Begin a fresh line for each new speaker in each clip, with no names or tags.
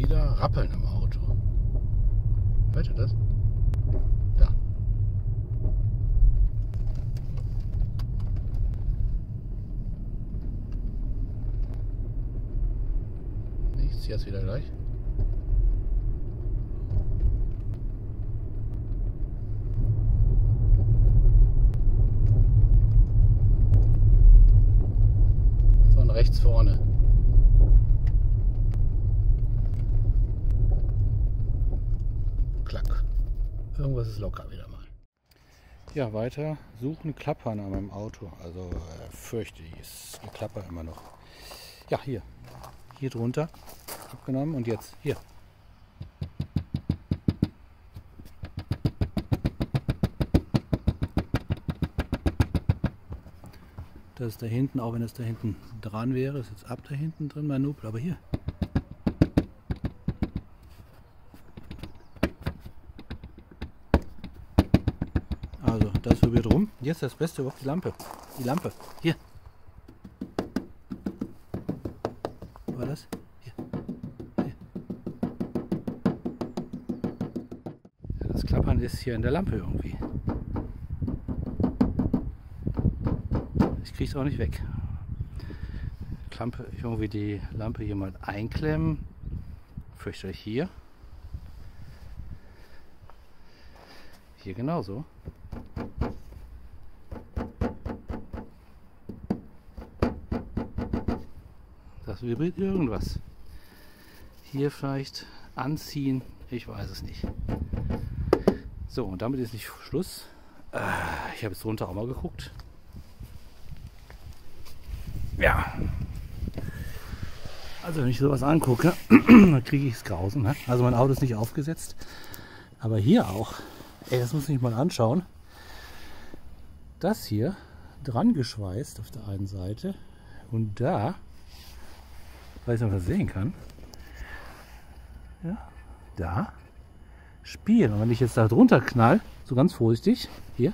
wieder Rappeln im Auto. Hört ihr das? Da. Nichts, jetzt wieder gleich. Von rechts vorne. Klack. Irgendwas ist locker wieder mal. Ja, weiter suchen, klappern an meinem Auto. Also fürchte ich, es klappert immer noch. Ja, hier. Hier drunter. Abgenommen und jetzt hier. Das ist da hinten, auch wenn es da hinten dran wäre, ist jetzt ab da hinten drin mein Nupel, aber hier. Also das probiert rum. Jetzt das Beste überhaupt die Lampe. Die Lampe. Hier. War das? Hier. Hier. Ja, das Klappern ist hier in der Lampe irgendwie. Ich kriege es auch nicht weg. Klampe, irgendwie die Lampe hier mal einklemmen. Fürchte ich hier. Hier genauso. Das vibriert irgendwas. Hier vielleicht anziehen. Ich weiß es nicht. So, und damit ist nicht Schluss. Ich habe jetzt drunter auch mal geguckt. Ja. Also wenn ich sowas angucke, dann kriege ich es Grausen. Ne? Also mein Auto ist nicht aufgesetzt. Aber hier auch. Ey, das muss ich mal anschauen. Das hier dran geschweißt auf der einen Seite. Und da, weil ich noch was sehen kann. Ja, da. Spiel. Und wenn ich jetzt da drunter knall, so ganz vorsichtig, hier.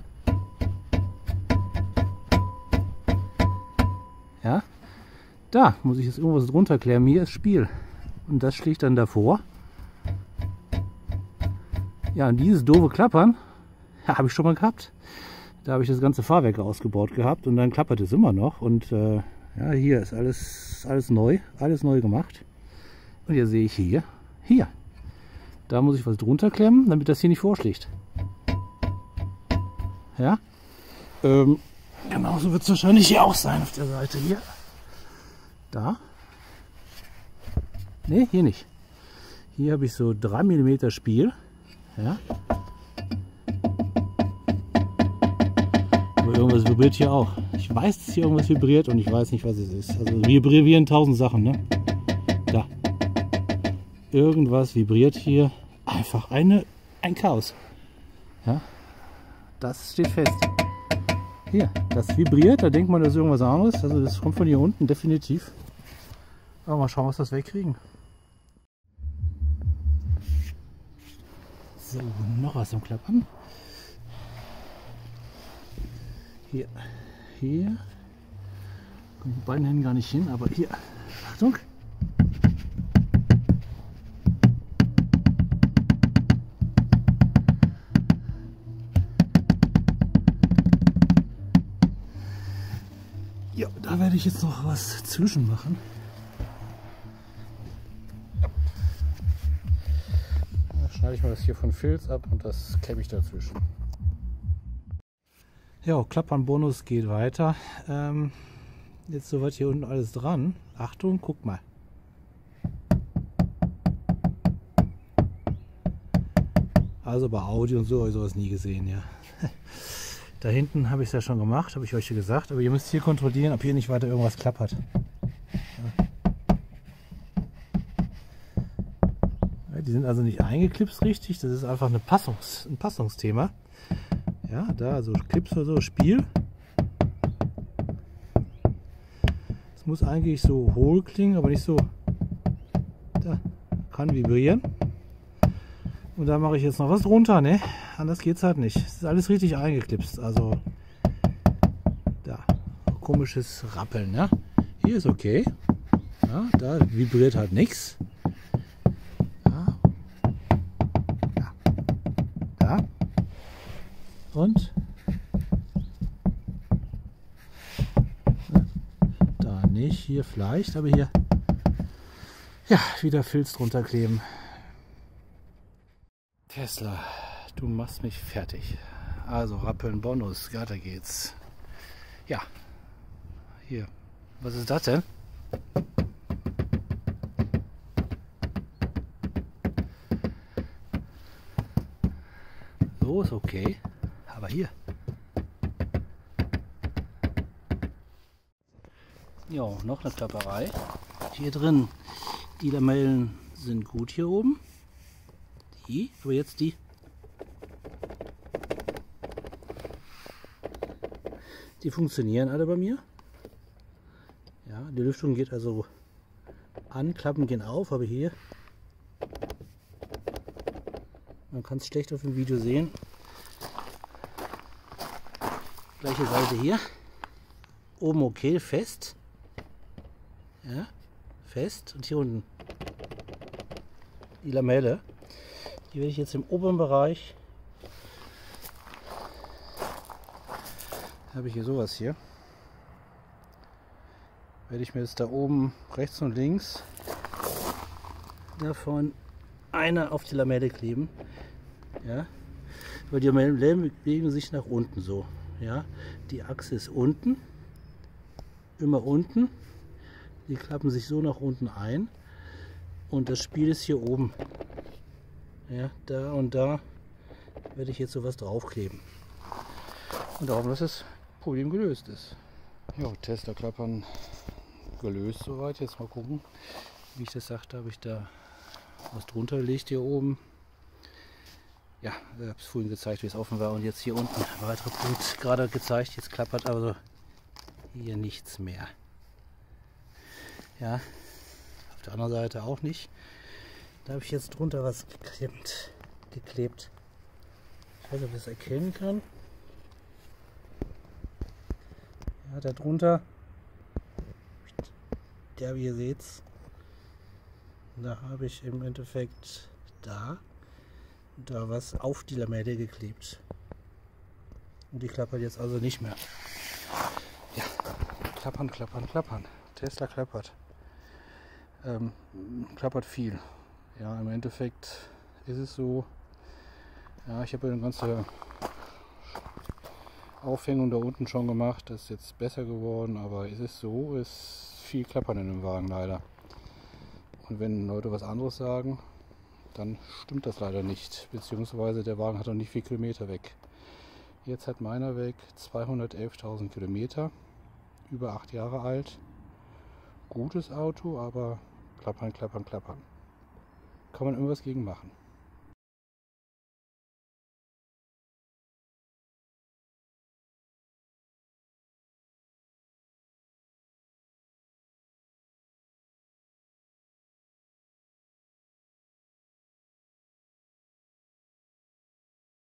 Ja, da muss ich jetzt irgendwas drunter klären. Hier ist Spiel. Und das schlägt dann davor. Ja, und dieses doofe Klappern, ja, habe ich schon mal gehabt. Da habe ich das ganze Fahrwerk ausgebaut gehabt und dann klappert es immer noch. Und ja, hier ist alles neu gemacht. Und jetzt sehe ich hier, da muss ich was drunter klemmen, damit das hier nicht vorschlägt. Ja, genauso wird es wahrscheinlich hier auch sein auf der Seite hier. Da. Ne, hier nicht. Hier habe ich so 3 mm Spiel. Ja. Aber irgendwas vibriert hier auch. Ich weiß, dass hier irgendwas vibriert und ich weiß nicht, was es ist. Also vibrieren 1000 Sachen, ne? Da. Irgendwas vibriert hier. Einfach ein Chaos. Ja. Das steht fest. Hier, das vibriert, da denkt man, das ist irgendwas anderes. Also das kommt von hier unten, definitiv. Aber mal schauen, was das wegkriegen. So, noch was zum Klappern. Hier, hier. Kommt mit beiden Händen gar nicht hin, aber hier. Achtung. Ja, da werde ich jetzt noch was zwischen machen. Da schneide ich mal das hier von Filz ab und das klemme ich dazwischen. Ja, Klappern-Bonus geht weiter. Jetzt soweit hier unten alles dran. Achtung, guck mal. Also bei Audi und so habe ich sowas nie gesehen, ja. Da hinten habe ich es ja schon gemacht, habe ich euch ja gesagt. Aber ihr müsst hier kontrollieren, ob hier nicht weiter irgendwas klappert. Ja. Ja, die sind also nicht eingeklipst richtig. Das ist einfach ein Passungsthema. Ja, da so Clips oder so, Spiel. Es muss eigentlich so hohl klingen, aber nicht so. Da kann vibrieren. Und da mache ich jetzt noch was drunter, ne? Anders geht es halt nicht. Es ist alles richtig eingeklipst. Also da komisches Rappeln, ne? Hier ist okay. Ja, da vibriert halt nichts. Und da nicht, hier vielleicht, aber hier ja wieder Filz drunter kleben. Tesla, du machst mich fertig. Also Rappeln Bonus, weiter geht's. Ja, hier. Was ist das denn? So ist okay, aber hier. Ja, noch eine Klapperei. Hier drin, die Lamellen sind gut hier oben. Die, aber jetzt die. Die funktionieren alle bei mir. Ja, die Lüftung geht also an, Klappen gehen auf, aber hier, man kann es schlecht auf dem Video sehen. Gleiche Seite hier. Oben okay, fest. Ja, fest. Und hier unten die Lamelle. Die werde ich jetzt im oberen Bereich, habe ich hier sowas hier, werde ich mir jetzt da oben rechts und links davon eine auf die Lamelle kleben. Ja, weil die Lamellen bewegen sich nach unten so. Ja, die Achse ist unten, immer unten. Die klappen sich so nach unten ein und das Spiel ist hier oben. Ja, da und da werde ich jetzt sowas draufkleben. Und darum, dass das Problem gelöst ist. Ja, Tesla Klappern gelöst soweit. Jetzt mal gucken, wie ich das sagte, habe ich da was drunter gelegt hier oben. Ja, ich habe es vorhin gezeigt, wie es offen war, und jetzt hier unten ein weiterer Punkt gerade gezeigt. Jetzt klappert also hier nichts mehr. Ja, auf der anderen Seite auch nicht. Da habe ich jetzt drunter was geklebt. Ich weiß nicht, ob ich das erkennen kann. Ja, da drunter, der, wie ihr seht, da habe ich im Endeffekt da was auf die Lamelle geklebt. Und die klappert jetzt also nicht mehr. Ja, klappern, klappern, klappern. Tesla klappert. Klappert viel. Ja, im Endeffekt ist es so. Ja, ich habe eine ganze Aufhängung da unten schon gemacht. Das ist jetzt besser geworden, aber es ist so, es ist viel Klappern in dem Wagen leider. Und wenn Leute was anderes sagen, dann stimmt das leider nicht. Beziehungsweise der Wagen hat noch nicht viel Kilometer weg. Jetzt hat meiner weg 211.000 Kilometer, über 8 Jahre alt. Gutes Auto, aber klappern, klappern, klappern. Kann man irgendwas gegen machen.